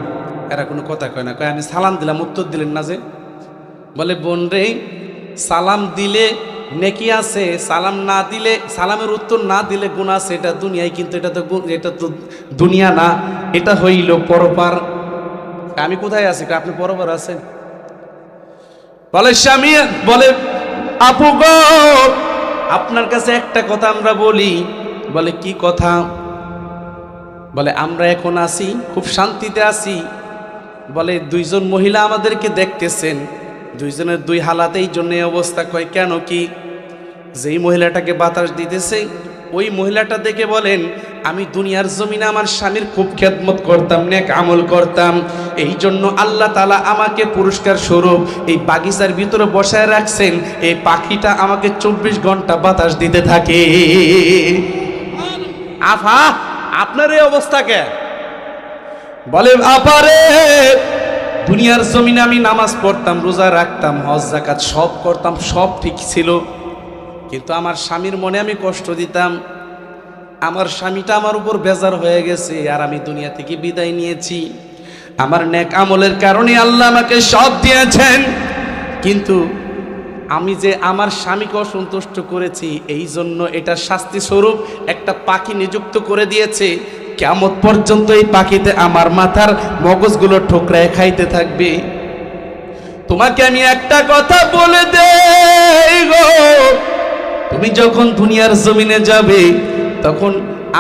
এরা কোনো কথা কয় না, কয় আমি সালাম দিলাম, উত্তর দিলেন না যে। বলে বোন রে, সালাম দিলে নেকি আছে, সালাম না দিলে, সালামের উত্তর না দিলে গুনাহ আছে। এটা দুনিয়ায়, কিন্তু এটা তো দুনিয়া না, এটা হইল পরপার। আমি কোথায় আছি? আপনি পরপার আছেন। বলে স্বামী, বলে আপু গো, আপনার কাছে একটা কথা আমরা বলি। বলে কি কথা? বলে আমরা এখন আছি, খুব শান্তিতে আছি। বলে 2 জন মহিলা আমাদেরকে দেখতেছেন, 2 জনের 2 হালাত, এই জন্য অবস্থা। কয় কেন কি? যেই মহিলাটাকে বাতাস দিতেছে ওই মহিলাটা দেখে বলেন আমি দুনিয়ার জমিনে আমার স্বামীর খুব খেদমত করতাম, নেক আমল করতাম, এই জন্য আল্লাহ তাআলা আমাকে পুরস্কার স্বরূপ এই বাগিচার ভিতরে বসায় রাখছেন। এই পাখিটা আমাকে 24 ঘন্টা বাতাস দিতে থাকে। আফা, আপনার এই অবস্থা কে? বলে আপারে, দুনিয়ার জমিনে আমি নামাজ পড়তাম, রোজা রাখতাম, হজ যাকাত সব করতাম, সব ঠিক ছিল, কিন্তু আমার স্বামীর মনে আমি কষ্ট দিতাম। আমার স্বামীটা আমার উপর বেজার হয়ে গেছে, আর আমি দুনিয়া থেকে বিদায় নিয়েছি। আমার নেক আমলের কারণে আল্লাহ আমাকে সব দিয়েছেন, কিন্তু আমি যে আমার স্বামীকে অসন্তুষ্ট করেছি, এই জন্য এটার শাস্তি স্বরূপ একটা পাখি নিযুক্ত করে দিয়েছে। কিয়ামত পর্যন্ত এই পাখিতে আমার মাথার মগজগুলো ঠোকরায় খাইতে থাকবে। তোমাকে আমি একটা কথা বলে দেই গো, তুমি যখন দুনিয়ার জমিনে যাবে, তখন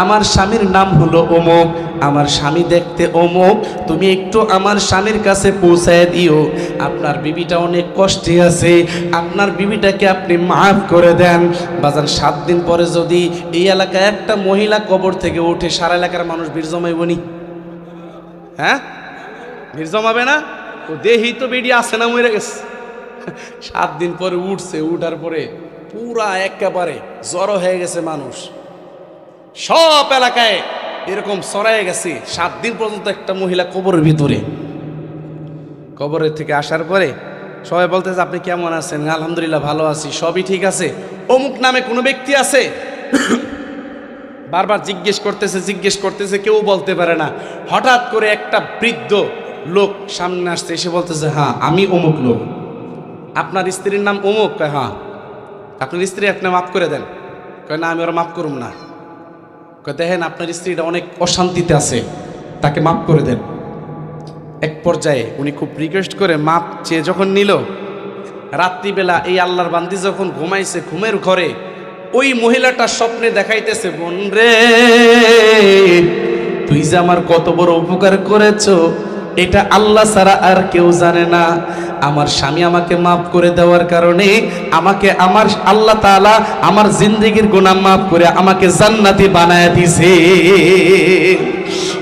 আমার স্বামীর নাম হলো অমুক, আমার স্বামী দেখতে অমুক, তুমি একটু আমার স্বামীর কাছে পৌঁছায় দিও। আপনার বিবিটা অনেক কষ্টে আছে, আপনার বিবিটাকে আপনি মাফ করে দেন। বাজান 7 দিন পরে যদি এই এলাকায় একটা মহিলা কবর থেকে উঠে, সারা এলাকার মানুষ ভিড় জমাইবনি? হ্যাঁ, ভিড় জমাবে না? ও দেহি তো বেডি আছে না, মরে গেছে। 7 দিন পরে উঠছে, উঠার পরে পুরা একেবারে জড়ো হয়ে গেছে মানুষ, সব এলাকায় এরকম ছড়ায় গেছে। 7 দিন পর্যন্ত একটা মহিলা কবরের ভিতরে। কবরের থেকে আসার পরে সবাই বলতেছে আপনি কেমন আছেন? আলহামদুলিল্লাহ ভালো আছি, সবই ঠিক আছে। অমুক নামে কোনো ব্যক্তি আছে? বারবার জিজ্ঞেস করতেছে, কেউ বলতে পারে না। হঠাৎ করে একটা বৃদ্ধ লোক সামনে আসছে, এসে বলতেছে হ্যাঁ আমি অমুক লোক। আপনার স্ত্রীর নাম অমুক? কয় হ্যাঁ। আপনার স্ত্রী আপনি মাফ করে দেন? কয় না আমি ওরা মাফ করুম না। কয় দেখেন আপনার স্ত্রীটা অনেক অশান্তিতে আছে, তাকে মাফ করে দেন। এক পর্যায়ে উনি খুব রিকোয়েস্ট করে মাপ চেয়ে যখন নিল, রাত্রিবেলা এই আল্লাহর বান্দি যখন ঘুমাইছে, ঘুমের ঘরে ওই মহিলাটা স্বপ্নে দেখাইতেছে, বোন রে তুই যে আমার কত বড় উপকার করেছো এটা আল্লাহ ছাড়া আর কেউ জানে না। আমার স্বামী আমাকে মাফ করে দেওয়ার কারণে আমাকে আমার আল্লাহ তাআলা আমার জিন্দেগির গুনাহ মাফ করে আমাকে জান্নাতি বানায় দিয়েছে।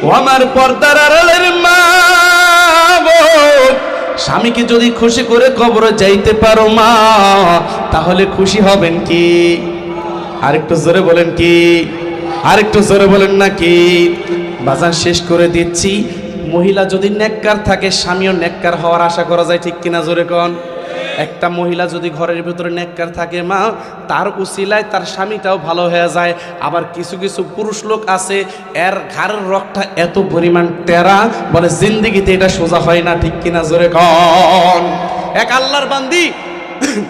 ও আমার পর্দার আড়ালের মা, স্বামীকে যদি খুশি করে কবরে যাইতে পারো মা, তাহলে খুশি হবেন কি? আরেকটু জোরে বলেন কি? আরেকটু জোরে বলেন নাকি? বাজান শেষ করে দিচ্ছি। মহিলা যদি নেককার থাকে, স্বামীও নেককার হওয়ার আশা করা যায়, ঠিক কিনা জোরে কোন? একটা মহিলা যদি ঘরের ভিতরে নেককার থাকে মা, তার উসিলায় তার স্বামীটাও ভালো হয়ে যায়। আবার কিছু কিছু পুরুষ লোক আছে, এর ঘাড়ের রগটা এত পরিমাণ টেরা, বলে জিন্দেগিতে এটা সোজা হয় না, ঠিক কিনা জোরে কোন? এক আল্লাহর বান্দি,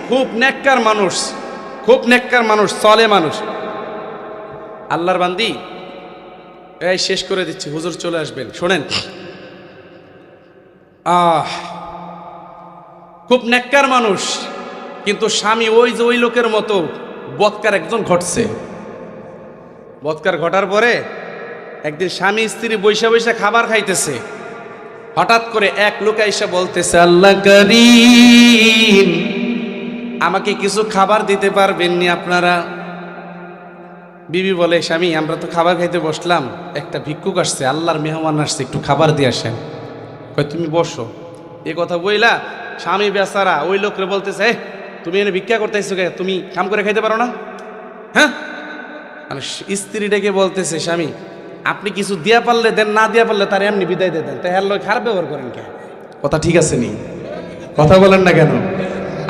খুব নেককার মানুষ, খুব নেককার মানুষ, চলে মানুষ, আল্লাহর বান্দি। এই শেষ করে দিচ্ছি, হুজুর চলে আসবেন, শোনেন। খুব নেককার মানুষ, কিন্তু স্বামী ওই যে ওই লোকের মতো বৎকার একজন ঘটছে। বৎকার ঘটার পরে একদিন স্বামী স্ত্রী বৈশা বৈশা খাবার খাইতেছে। হঠাৎ করে এক লোক এসে বলতেছে, আল্লাহ করিম আমাকে কিছু খাবার দিতে পারবেননি আপনারা? বিবি বলে, স্বামী আমরা তো খাবার খাইতে বসলাম, একটা ভিক্ষুক আসছে, আল্লাহর মেহমান আসছে, একটু খাবার দিয়ে আসেন। কয় তুমি বসো। এ কথা বইলা স্বামী বেচারা ওই লোকরে বলতেছে, তুমি এনে ভিক্ষা করতে আইছো কে? তুমি কাম করে খাইতে পারো না? হ্যাঁ, মানে স্ত্রী ডেকে বলতেছে, স্বামী আপনি কিছু দিয়া পারলে দেন, না দিয়া পারলে তার এমনি বিদায় দিয়ে দেন, তাই হ্যার লোক খারাপ ব্যবহার করেন কে? কথা ঠিক আছে নি? কথা বলেন না কেন?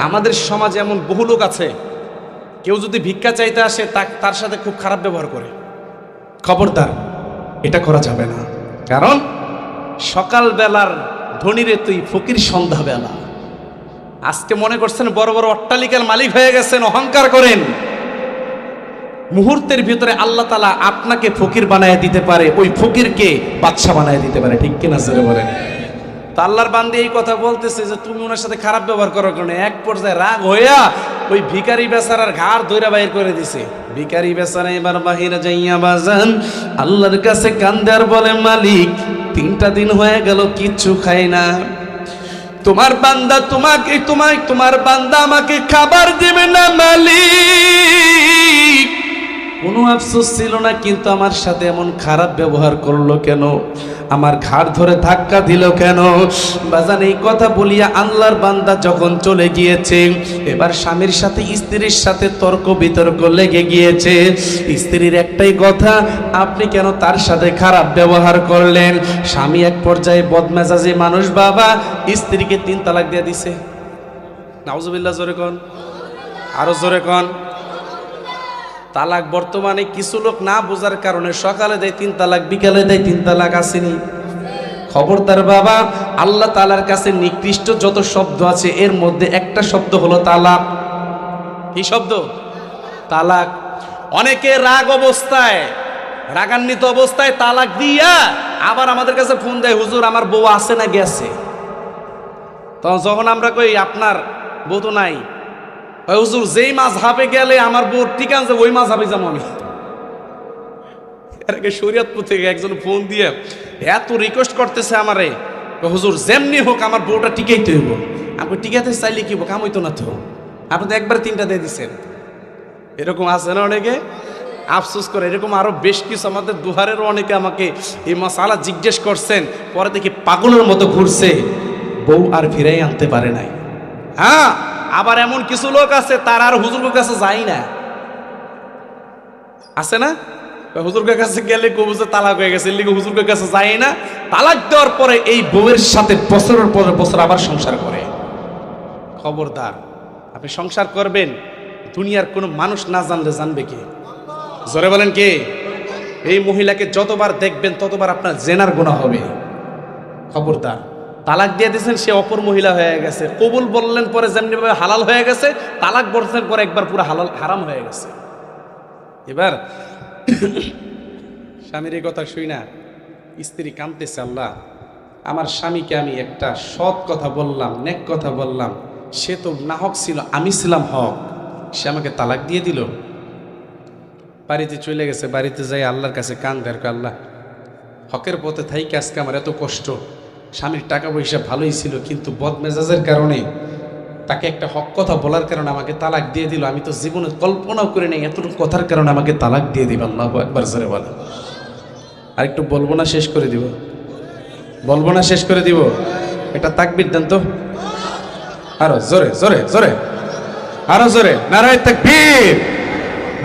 আমাদের সমাজে এমন বহু লোক আছে, কেউ যদি ভিক্ষা চাইতে আসে তার সাথে খুব খারাপ ব্যবহার করে। খবরদার, এটা করা যাবে না। কারণ সকাল বেলার ধনীরে তুই ফকির সন্ধ্যাবেলা। আজকে মনে করছেন বড় বড় অট্টালিকার মালিক হয়ে গেছেন, অহংকার করেন। মুহূর্তের ভিতরে আল্লাহ তাআলা আপনাকে ফকির বানায় দিতে পারে, ওই ফকিরকে বাদশা বানায় দিতে পারে, ঠিক কিনা জোরে বলেন? তা আল্লাহর বান্দী এই কথা বলতেছে যে তুমি ওনার সাথে খারাপ ব্যবহার করার কারণে এক পর্যায়ে রাগ হইয়া ওই ভিখারি বেচারার ঘাড় ধইরা বাইর করে দিছে। ভিখারি বেচারা এবার বাহিরে যাইয়া বাজান আল্লাহর কাছে কান্দে আর বলে, মালিক 3টা দিন হয়ে গেল কিচ্ছু খাই না, তোমার বান্দা তোমার বান্দা আমাকে খাবার দেবে না মালিক। কোনো আফসোস ছিল না, কিন্তু আমার সাথে এমন খারাপ ব্যবহার করলো কেন? আমার ঘাড় ধরে ধাক্কা দিল কেন? বাজান এই কথা বলিয়া আল্লাহর বান্দা যখন চলে গিয়েছে, এবার স্বামীর সাথে স্ত্রীর সাথে তর্ক বিতর্ক লেগে গিয়েছে। স্ত্রীর একটাই কথা, আপনি কেন তার সাথে খারাপ ব্যবহার করলেন? স্বামী এক পর্যায়ে বদমেজাজি মানুষ বাবা, স্ত্রীকে 3 তালাক দিয়ে দিছে। নাউজুবিল্লাহ, জোরে কোন, আরো জোরে কোন। তালাক বর্তমানে কিছু লোক না বোঝার কারণে সকালে দেয় 3 তালাক, বিকালে দেয় 3 তালাক, আসেনি? খবরদার বাবা, আল্লাহ তাআলার কাছে নিকৃষ্ট যত শব্দ আছে এর মধ্যে একটা শব্দ হলো তালাক। কি শব্দ? তালাক। অনেকে রাগান্বিত অবস্থায় তালাক দিয়া আবার আমাদের কাছে ফোন দেয়, হুজুর আমার বউ আছে না গেছে? তখন যখন আমরা কই আপনার বউ তো নাই, হুজুর যেই মাযহাবে গেলে আমার বউর ঠিকান যে ওই মাযহাবে যাবো আমি। এর আগে শরীয়তপুর থেকে একজন ফোন দিয়ে এত রিকোয়েস্ট করতেছে আমারে, হুজুর যেমনি হোক আমার বউটা টিকাইতে হইব। আপনি টিকাইতে চাইলে কি কাম হইতো না তো, আপনি তো একবার 3টা দিয়ে দিচ্ছেন। এরকম আছে না অনেকে, আফসোস করে। এরকম আরো বেশ কিছু আমাদের দুহারেরও অনেকে আমাকে এই মাসালা জিজ্ঞেস করছেন, পরে দেখি পাগলের মতো ঘুরছে, বউ আর ফিরাই আনতে পারে নাই। হ্যাঁ, আবার এমন কিছু লোক আছে তারা আর হুজুরের কাছে যায় না, আছে না? হুজুরের কাছে গেলে কবুজে তালাক হয়ে গেছে, লিগে হুজুরের কাছে যায় না। তালাক দেওয়ার পরে এই বউয়ের সাথে বছরের পর বছর আবার সংসার করে। খবরদার, আপনি সংসার করবেন, দুনিয়ার কোনো মানুষ না জানলে জানবে কে? জোরে বলেন কে? এই মহিলাকে যতবার দেখবেন ততবার আপনার জেনার গুনাহ হবে। খবরদার। তালাক দিয়ে দিয়েছেন, সে অপর মহিলা হয়ে গেছে। কবুল বললেন পরে যেমনি ভাবে হালাল হয়ে গেছে, তালাক বলছেন পরে একবার পুরো হালাল হারাম হয়ে গেছে। এবার স্বামীর এই কথা শুই না স্ত্রী কাঁদতেছে, আল্লাহ আমার স্বামীকে আমি একটা সৎ কথা বললাম, নেক কথা বললাম, সে তো না হক ছিল, আমি ছিলাম হক, সে আমাকে তালাক দিয়ে দিল। বাড়িতে চলে গেছে, বাড়িতে যাই আল্লাহর কাছে কান্দে, আর আল্লাহ হকের পথে থাইকে আজকে আমার এত কষ্ট। স্বামীর টাকা পয়সা ভালোই ছিল, কিন্তু বদমেজাজের কারণে, তাকে একটা হক কথা বলার কারণে আমাকে তালাক দিয়ে দিল। আমি তো জীবনে কল্পনাও করে নেই এতটুকু কথার কারণে আমাকে তালাক দিয়ে দিল। আল্লাহু আকবার, জোরে বলে। আর একটু বলবো না শেষ করে দিব? বলবো না শেষ করে দিব? এটা তাকবীর দেন তো, আরো জোরে জোরে জোরে, আরো জোরে, নারায়ে তাকবীর,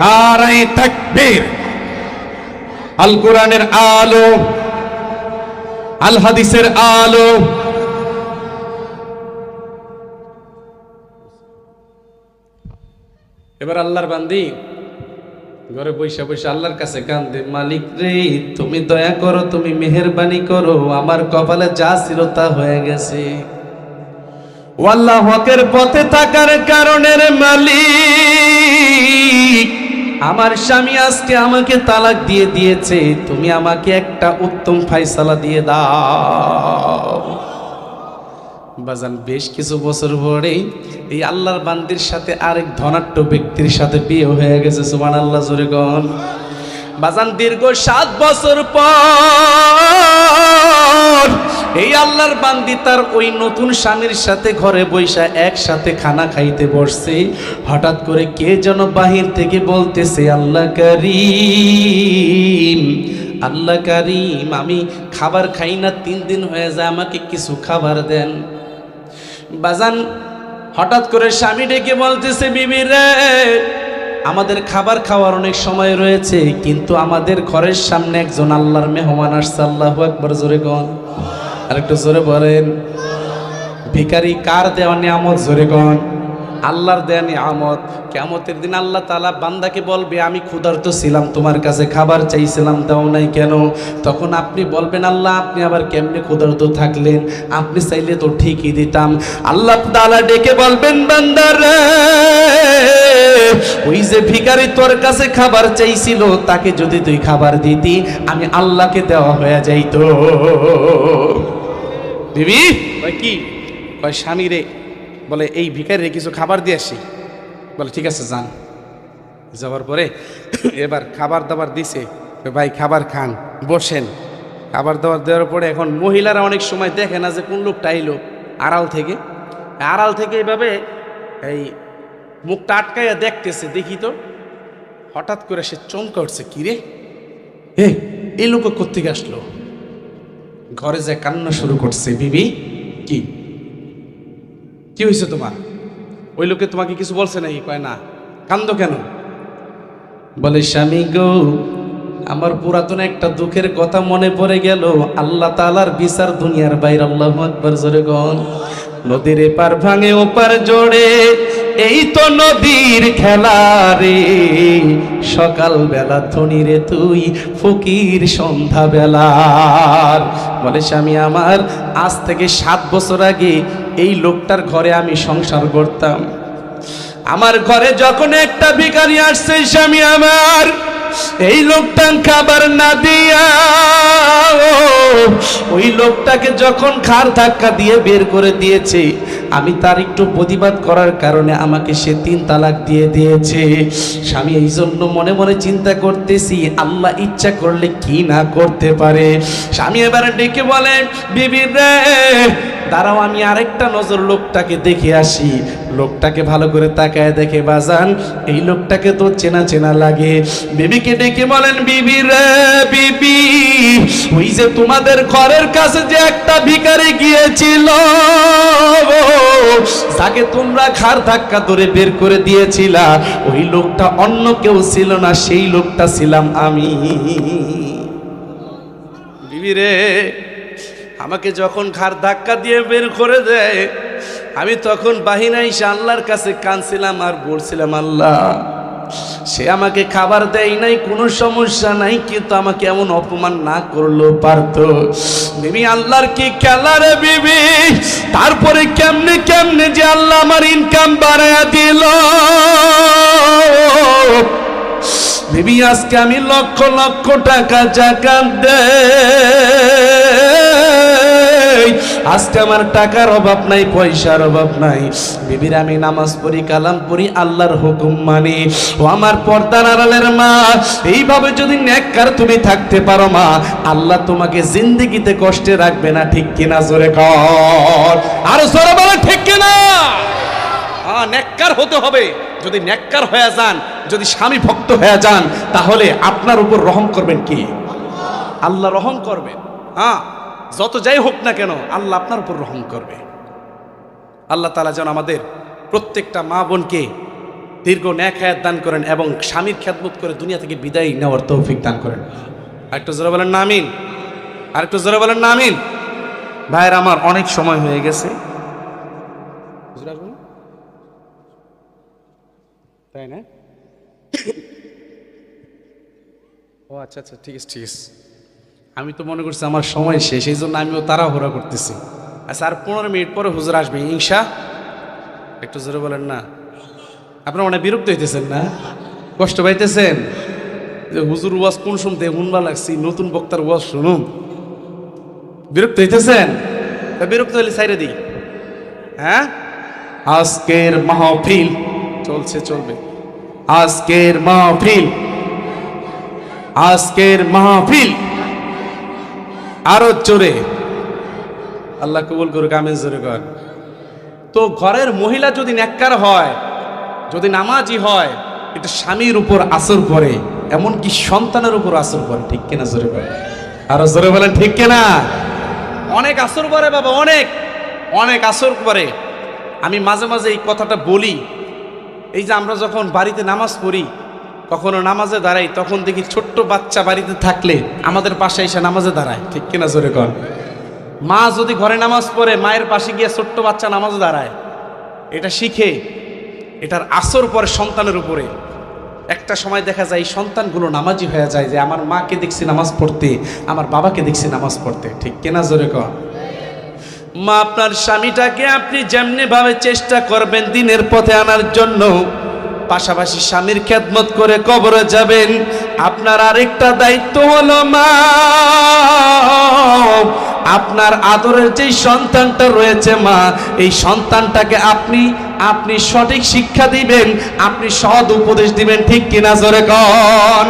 নারায়ে তাকবীর। আল কোরআনের আলো, আল হাদিসের আলো। এবার আল্লাহর বান্দি ঘরে বৈশা বৈশা আল্লাহর কাছে কান্দে, মালিক রে তুমি দয়া করো, তুমি মেহেরবানি করো, আমার কপালে যা ছিল তা হয়ে গেছে। ও আল্লাহ, হকের পথে থাকার কারণে রে মালিক, আমার স্বামী আজকে আমাকে তালাক দিয়ে দিয়েছে, তুমি আমাকে একটা উত্তম ফায়সালা দিয়ে দাও। বাজান, বেশ কিছু বছর পরে এই আল্লাহর বান্দির সাথে আরেক ধনাঢ্য ব্যক্তির সাথে বিয়ে হয়ে গেছে। সুবহানাল্লাহ, জোরে গন। বাজান, দীর্ঘ 7 বছর পর এই আল্লাহর বান্দি তার ওই নতুন স্বামীর সাথে ঘরে বৈশা একসাথে খানা খাইতে বসছে। হঠাৎ করে কে যেন বাহির থেকে বলতেছে, আল্লাহ কারীম, আল্লাহ কারীম, আমি খাবার খাই না 3 দিন হয়ে যায়, আমাকে কিছু খাবার দেন। বাজান, হঠাৎ করে স্বামী ডেকে বলতেছে, বিবি রে আমাদের খাবার খাওয়ার অনেক সময় রয়েছে, কিন্তু আমাদের ঘরের সামনে একজন আল্লাহর মেহমান আসছে। আল্লাহু আকবার, জোরে গন। আর একটু জোরে বলেন। ভিখারি কার দেওয়া নিয়ামত? জোরে গন। আল্লাহর দেয়া নিয়ামত। কিয়ামতের দিন আল্লাহ তাআলা বান্দাকে বলবে, আমি ক্ষুধার্ত ছিলাম, তোমার কাছে খাবার চাইছিলাম, দাও নাই কেন? তখন আপনি বলবেন, আল্লাহ আপনি আবার কেমনে ক্ষুধার্ত থাকলেন? আপনি চাইলে তো ঠিকই দিতাম। আল্লাহ তাআলা ডেকে বলবেন, বান্দারে ওই যে ভিখারি তোর কাছে খাবার চাইছিল, তাকে যদি তুই খাবার দিতি, আমি আল্লাহকে দেওয়া হয়ে যাইতো। বিবি ওই কি কয়, স্বামী রে বলে এই ভিখারি রে কিছু খাবার দিয়ে আসি। বলে ঠিক আছে যান। যাওয়ার পরে এবার খাবার দাবার দিছে, ভাই খাবার খান, বসেন। খাবার দাবার দেওয়ার পরে এখন মহিলারা অনেক সময় দেখে না যে কোন লোকটা আইলো আড়াল থেকে, আড়াল থেকে এইভাবে এই মুখটা আটকাইয়া দেখতেছে, দেখি তো। হঠাৎ করে সে চমকা উঠছে, কিরে এই লোক কোত্থেকে আসলো? ঘরে যে কান্না শুরু করছে। বিবি কি কি হয়েছে তোমার? ওই লোকে তোমাকে কিছু বলছে নাকি? কয় না। কান্দো কেন? বলে স্বামী গো, আমার পুরাতন একটা দুঃখের কথা মনে পড়ে গেল। আল্লাহ তাআলার বিচার দুনিয়ার বাইরে। আল্লাহু আকবার, জোরে গন। নদীর এপার ভাঙে ওপার জোড়ে, এই তো নদীর খেলা রে। সকাল বেলা ধনী রে তুই, ফকির সন্ধ্যা বেলার। বলে স্বামী আমার, আজ থেকে 7 বছর আগে এই লোকটার ঘরে আমি সংসার করতাম। আমার ঘরে যখন একটা ভিখারি আসছে স্বামী আমার, এই লোকটা খাবার না দিয়া ওই লোকটাকে যখন ঘাড় ধাক্কা দিয়ে বের করে দিয়েছে, আমি তার একটু প্রতিবাদ করার কারণে আমাকে সে 3 তালাক দিয়ে দিয়েছে। স্বামী এই জন্য মনে মনে চিন্তা করতেছি, আল্লাহ ইচ্ছা করলে কি না করতে পারে। স্বামী এবারে ডেকে বলে, বিবি রে দাঁড়াও আমি আরেকটা নজর লোকটাকে দেখে আসি। লোকটাকে ভালো করে তাকায় দেখে বাজান এই লোকটাকে তো চেনা চেনা লাগে। বিবিকে ডেকে বলেন, বিবি রে বিবি, ওই যে তোমাদের ঘরের কাছে যে একটা ভিখারি গিয়েছিল, যাকে তোমরা ঘাড় ধাক্কা ধরে বের করে দিয়েছিলা, ওই লোকটা অন্য কেউ ছিল না, সেই লোকটা ছিলাম আমি। বিবি রে, আমাকে যখন ঘাড় ধাক্কা দিয়ে বের করে দেয়, আমি তখন বাহিনা এসে আল্লাহর কাছে কাঁদছিলাম আর বলছিলাম, আল্লাহ সে আমাকে খাবার দেয় নাই, কোনো সমস্যা নাই, কিন্তু আমাকে এমন অপমান না করলেও পারতো। বিবি আল্লাহর কি খেলা রে বিবি। তারপরে কেমনে কেমনে যে আল্লাহ আমার ইনকাম বাড়ায়া দিল বিবি। আজকে আমি লক্ষ লক্ষ টাকা জাকাত দেই, আজকে আমার টাকার অভাব নাই, পয়সার অভাব নাই। বিবির আমি নামাজ পড়ি, কালাম পড়ি, আল্লাহর হুকুম মানি। ও আমার পর্দার আড়ালের মা, এইভাবে যদি নেককার তুমি থাকতে পারো মা, আল্লাহ তোমাকে জিন্দেগিতে কষ্টে রাখবে না। ঠিক কিনা? জোরে কর, আর জোরে বলো ঠিক কিনা। নেককার হতে হবে। যদি নেককার হয়ে যান, যদি স্বামী ভক্ত হয়ে যান, তাহলে আপনার উপর রহম করবেন কি? আল্লাহ রহম করবেন। যত যাই হোক না কেন, আল্লাহ আপনার উপর রহম করবে। আল্লাহ তাআলা যেন আমাদের প্রত্যেকটা মা বোনকে দীর্ঘ নেক হায়াত দান করেন এবং স্বামীর খেদমত করে দুনিয়া থেকে বিদায় নেওয়ার তৌফিক দান করেন। আরেকটু জোরে বলেন না আমিন। আরেকটু জোরে বলেন না আমিন। ভাইয়ের আমার অনেক সময় হয়ে গেছে, তাই না? ও আচ্ছা আচ্ছা, ঠিক আছে ঠিক আছে। আমি তো মনে করছি আমার সময় শেষ, এই জন্য আমিও তাড়াহুড়া করতেছি। আচ্ছা, আর 15 মিনিট পরে হুজুর আসবে ইনশা। একটু জোরে বলেন না। আপনারা অনেক বিরক্ত হইতেছেন না? কষ্ট পাইতেছেন যে হুজুর ওয়াজ কোন শুনতে শুনবা লাগছি, নতুন বক্তার ওয়াজ শুনুন, বিরক্ত হইতেছেন? বিরক্ত হলে সাইরে দিই। হ্যাঁ, আজকের মাহফিল চলছে, চলবে। আজকের মাহফিল, আজকের মাহফিল আরো জোরে, আল্লাহ কবুল করুক, আমিন জোরে কর। তো ঘরের মহিলা যদি নেককার হয়, যদি নামাজি হয়, এটা স্বামীর উপর আসর করে, এমনকি সন্তানের উপর আসর করে। ঠিক কিনা? জোরে করে, আরো জোরে বলেন ঠিক কিনা। অনেক আসর করে বাবা, অনেক অনেক আসর করে। আমি মাঝে মাঝে এই কথাটা বলি, এই যে আমরা যখন বাড়িতে নামাজ পড়ি, কখনো নামাজে দাঁড়াই, তখন দেখি ছোট্ট বাচ্চা বাড়িতে থাকলে আমাদের পাশে এসে নামাজে দাঁড়ায়। ঠিক কিনা? জোরে কর। মা যদি ঘরে নামাজ পড়ে, মায়ের পাশে গিয়ে ছোট্ট বাচ্চা নামাজে দাঁড়ায়, এটা শিখে, এটার আসর পরে সন্তানের উপরে। একটা সময় দেখা যায় এই সন্তানগুলো নামাজি হয়ে যায়, যে আমার মাকে দেখছি নামাজ পড়তে, আমার বাবাকে দেখছি নামাজ পড়তে। ঠিক কিনা? জোরে কর। মা, আপনার স্বামীটাকে আপনি যেমনি ভাবে চেষ্টা করবেন দিনের পথে আনার জন্য, পাশাপাশি স্বামীর খেদমত করে কবরে যাবেন। আপনার আরেকটা দায়িত্ব হলো মা, আপনার আদরের যে সন্তানটা রয়েছে মা, এই সন্তানটাকে আপনি সঠিক শিক্ষা দিবেন, আপনি সৎ উপদেশ দিবেন। ঠিক কিনা? জোরে কন।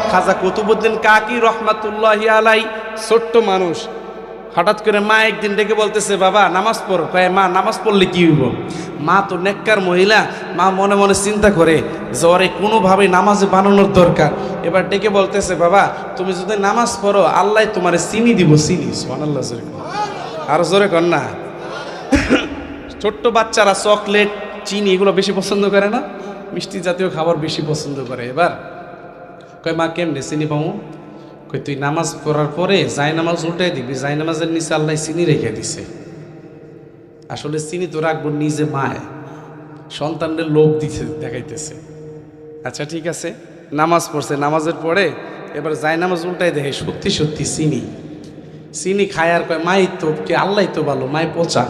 খাজা কুতুবউদ্দিন কাকি রহমাতুল্লাহি আলাই, ছোট্ট মানুষ, হঠাৎ করে মা একদিন ডেকে বলতেছে, বাবা নামাজ পড়ো। কয়, মা নামাজ পড়লে কি হইব? মা তো নেককার মহিলা, মা মনে মনে চিন্তা করে যে ওরে কোনোভাবেই নামাজে বানানোর দরকার। এবার ডেকে বলতেছে, বাবা তুমি যদি নামাজ পড়ো, আল্লাহ তোমার চিনি দিব, চিনি। সুবহানাল্লাহ, জোরে কর, আরো জোরে কর না। ছোট্ট বাচ্চারা চকলেট, চিনি এগুলো বেশি পছন্দ করে না, মিষ্টি জাতীয় খাবার বেশি পছন্দ করে। এবার কয়, মা কেমনে চিনি পাবো? কই, তুই নামাজ পড়ার পরে জায় নামাজ উল্টাই দিবি, জায় নামাজের নিচে আল্লাহ চিনি রেখে দিছে। আসলে চিনি তো রাখবো নিজে মায়, সন্তানদের লোভ দিতে দেখাইতেছে। আচ্ছা ঠিক আছে, নামাজ পড়ছে, নামাজের পরে এবার জায় নামাজ উল্টাই দেখে সত্যি সত্যি চিনি। চিনি খায় আর কয়, মাই তো কে, আল্লাহ তো ভালো, মাই পচা।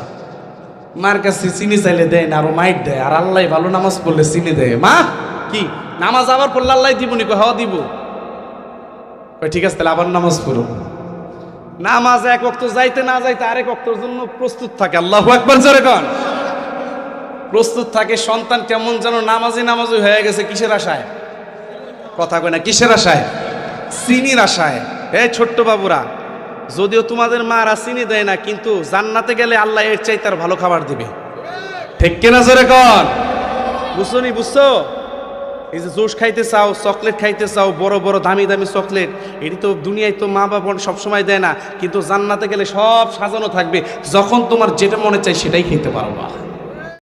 মার কাছে চিনি চাইলে দেয় না, আরো মাইট দেয়, আর আল্লাহ ভালো, নামাজ পড়লে চিনি দেয়। মা কি নামাজ আবার পড়লে আল্লাহ দিব নি? হওয়া দিব। ঠিক আছে, তাহলে আবার নামাজ পড়ো। নামাজ এক ওয়াক্ত যাইতে না যাইতে আরেক ওয়াক্তের জন্য প্রস্তুত থাকে। আল্লাহু আকবার, জোরে কর। প্রস্তুত থাকে। সন্তান কেমন যেন নামাজি হয়ে গেছে, কিসের আশায়? কথা কয় না, কিসের আশায়? চিনির আশায়। এই ছোট্ট বাবুরা, যদিও তোমাদের মারা চিনি দেয় না, কিন্তু জান্নাতে গেলে আল্লাহ এর চাই তার ভালো খাবার দিবে। ঠিক কিনা জোরে কন? বুঝছো নি? বুঝছো? এই যে জুস খাইতে চাও, চকলেট খাইতে চাও, বড় বড় দামি দামি চকলেট, এটি তো দুনিয়ায় তো মা বাবা সবসময় দেয় না, কিন্তু জান্নাতে গেলে সব সাজানো থাকবে, যখন তোমার যেটা মনে চাই সেটাই খেতে পারবা।